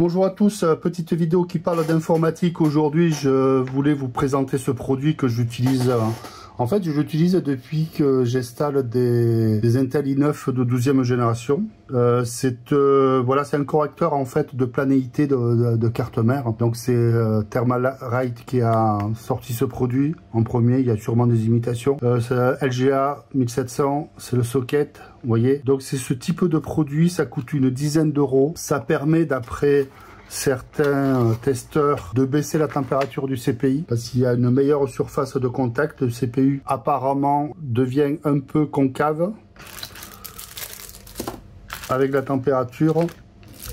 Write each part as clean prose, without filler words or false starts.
Bonjour à tous, petite vidéo qui parle d'informatique. Aujourd'hui, je voulais vous présenter ce produit que j'utilise. En fait, je l'utilise depuis que j'installe des Intel i9 de 12e génération. C'est un correcteur en fait de planéité de carte mère. Donc c'est Thermalright qui a sorti ce produit en premier. Il y a sûrement des imitations. LGA 1700, c'est le socket. Vous voyez, donc c'est ce type de produit, ça coûte une dizaine d'euros. Ça permet, d'après certains testeurs, de baisser la température du CPI parce qu'il y a une meilleure surface de contact. Le CPU apparemment devient un peu concave avec la température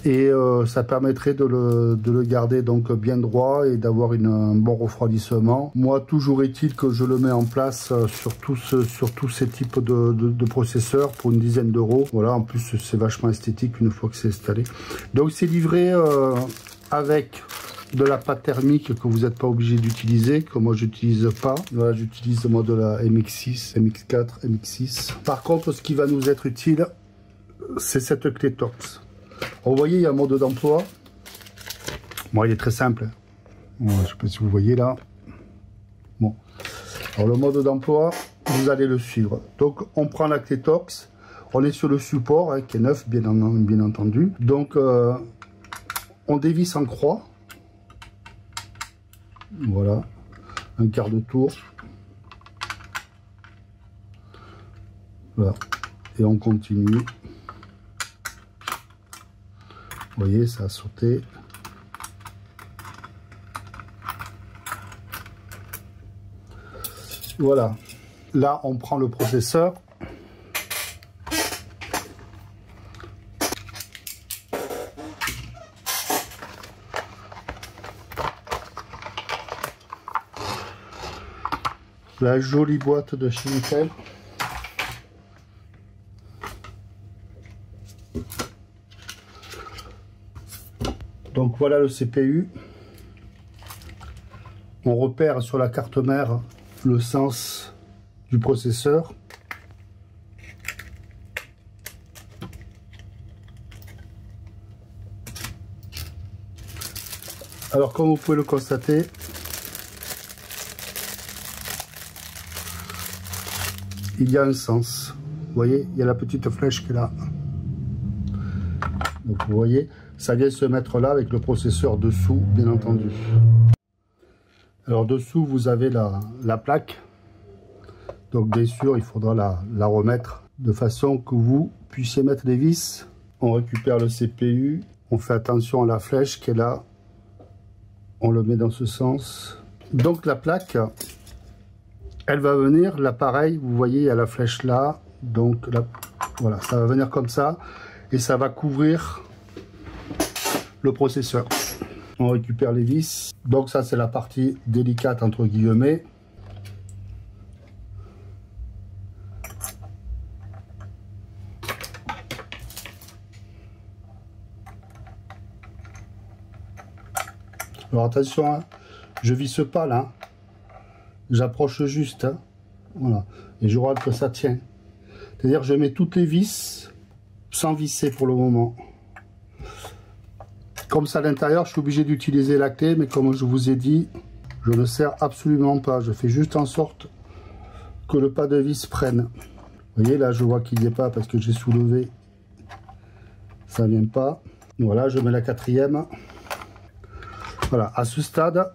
et ça permettrait de le garder donc bien droit et d'avoir un bon refroidissement. Moi, toujours est-il que je le mets en place sur tous ces types de processeurs pour une dizaine d'euros. Voilà, en plus c'est vachement esthétique une fois que c'est installé. Donc c'est livré avec de la pâte thermique que vous n'êtes pas obligé d'utiliser, que moi j'utilise pas. Voilà, j'utilise moi de la MX6, MX4, MX6. Par contre, ce qui va nous être utile, c'est cette clé Torx. Vous voyez, il y a un mode d'emploi. Bon, il est très simple. Voilà, je ne sais pas si vous voyez là. Bon. Alors, le mode d'emploi, vous allez le suivre. Donc, on prend la clé Torx. On est sur le support, qui est neuf, bien entendu. Donc, on dévisse en croix. Voilà. Un quart de tour. Voilà. Et on continue. Vous voyez, ça a sauté. Voilà. Là, on prend le processeur. La jolie boîte de chez Intel. Donc voilà le CPU. On repère sur la carte mère le sens du processeur. Alors comme vous pouvez le constater, il y a un sens. Vous voyez, il y a la petite flèche qui est là. Donc vous voyez, ça vient se mettre là avec le processeur dessous, bien entendu. Alors dessous, vous avez la plaque. Donc bien sûr, il faudra la remettre de façon que vous puissiez mettre les vis. On récupère le CPU. On fait attention à la flèche qui est là. On le met dans ce sens. Donc la plaque, elle va venir, l'appareil, vous voyez, il y a la flèche là. Donc là, voilà, ça va venir comme ça. Et ça va couvrir le processeur. On récupère les vis. Donc ça, c'est la partie délicate entre guillemets. Alors attention, hein, je visse pas là. J'approche juste. Hein, voilà. Et je regarde que ça tient. C'est-à-dire je mets toutes les vis sans visser pour le moment. Comme ça à l'intérieur, je suis obligé d'utiliser la clé, mais comme je vous ai dit, je ne serre absolument pas. Je fais juste en sorte que le pas de vis prenne. Vous voyez, là, je vois qu'il n'y est pas parce que j'ai soulevé. Ça ne vient pas. Voilà, je mets la quatrième. Voilà, à ce stade,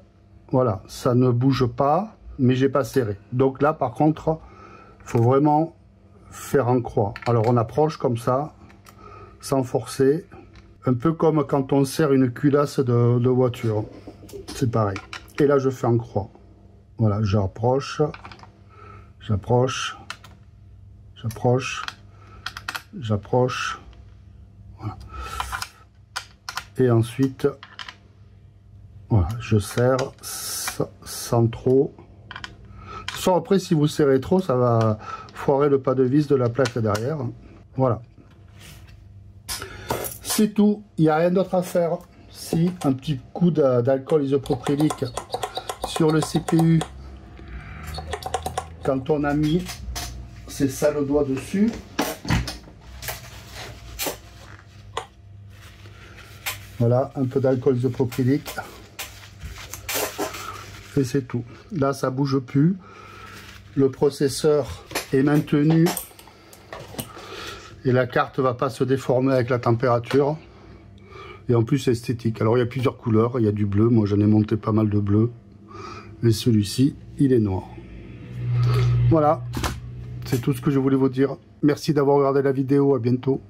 voilà, ça ne bouge pas, mais j'ai pas serré. Donc là, par contre, il faut vraiment faire en croix. Alors, on approche comme ça, sans forcer. Un peu comme quand on serre une culasse de voiture. C'est pareil. Et là, je fais en croix. Voilà, j'approche, j'approche, j'approche, j'approche. Voilà. Et ensuite, voilà, je serre sans trop. Soit après, si vous serrez trop, ça va foirer le pas de vis de la plaque derrière. Voilà. C'est tout, il n'y a rien d'autre à faire. Si un petit coup d'alcool isopropylique sur le CPU quand on a mis ses sales doigts dessus, Voilà, un peu d'alcool isopropylique. Et c'est tout. Là, ça bouge plus. Le processeur est maintenu. Et la carte va pas se déformer avec la température. Et en plus, c'est esthétique. Alors, il y a plusieurs couleurs. Il y a du bleu. Moi, j'en ai monté pas mal de bleu. Et celui-ci, il est noir. Voilà. C'est tout ce que je voulais vous dire. Merci d'avoir regardé la vidéo. À bientôt.